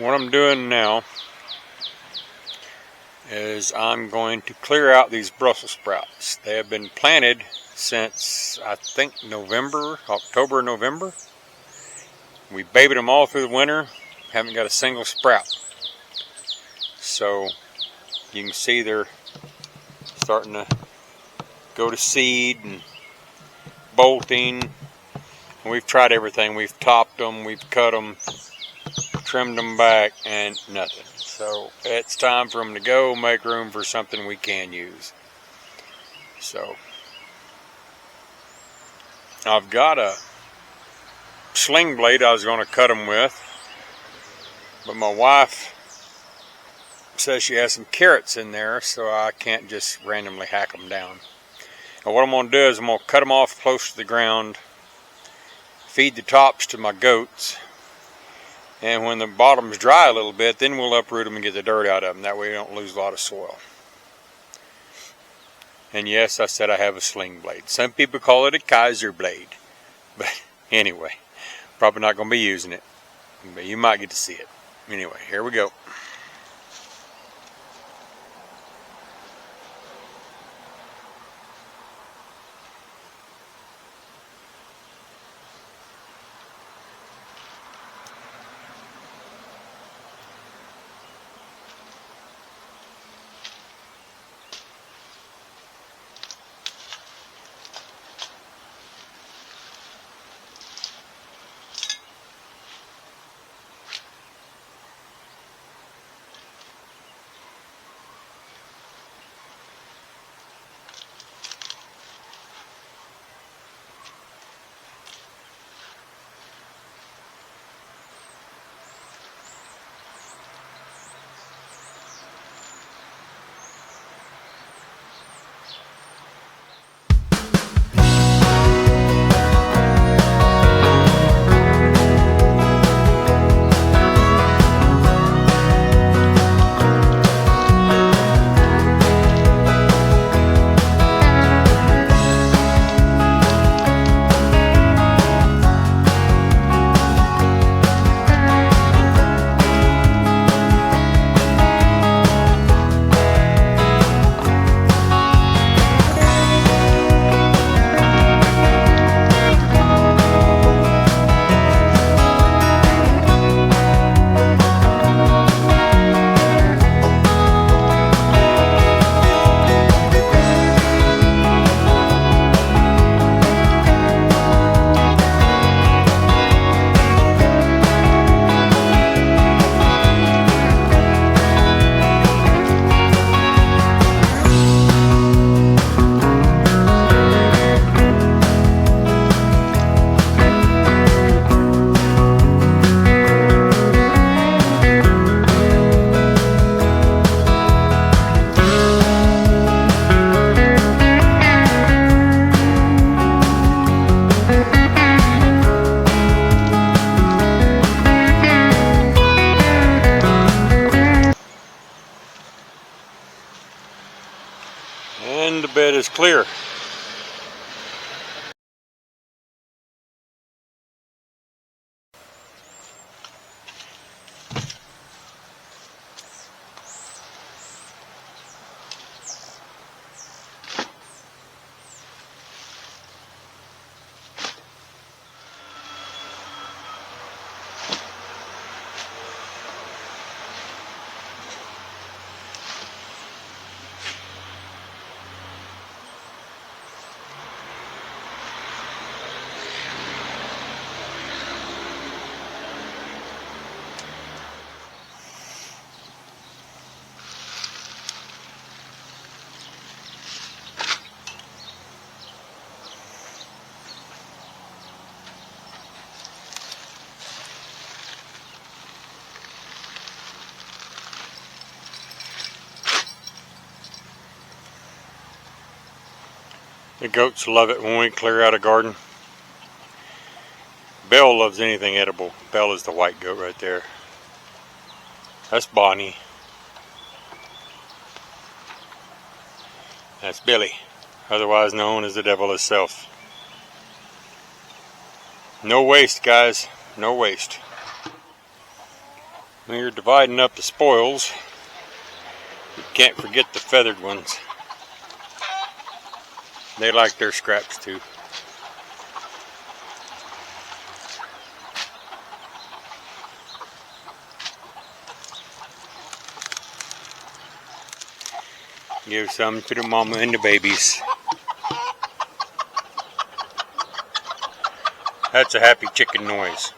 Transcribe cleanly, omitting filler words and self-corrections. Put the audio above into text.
What I'm doing now is I'm going to clear out these Brussels sprouts. They have been planted since I think October, November. We babied them all through the winter, haven't got a single sprout. So you can see they're starting to go to seed and bolting. We've tried everything. We've topped them, we've cut them, trimmed them back, and nothing. So it's time for them to go, make room for something we can use. So I've got a sling blade I was going to cut them with, but my wife says she has some carrots in there, so I can't just randomly hack them down. And what I'm going to do is I'm going to cut them off close to the ground, feed the tops to my goats, and when the bottom's dry a little bit, then we'll uproot them and get the dirt out of them. That way we don't lose a lot of soil. And yes, I said I have a sling blade. Some people call it a Kaiser blade. But anyway, probably not going to be using it. But you might get to see it. Anyway, here we go. And the bed is clear. The goats love it when we clear out a garden. Belle loves anything edible. Belle is the white goat right there. That's Bonnie. That's Billy, otherwise known as the devil himself. No waste, guys. No waste. When you're dividing up the spoils, you can't forget the feathered ones. They like their scraps too. Give some to the mama and the babies. That's a happy chicken noise.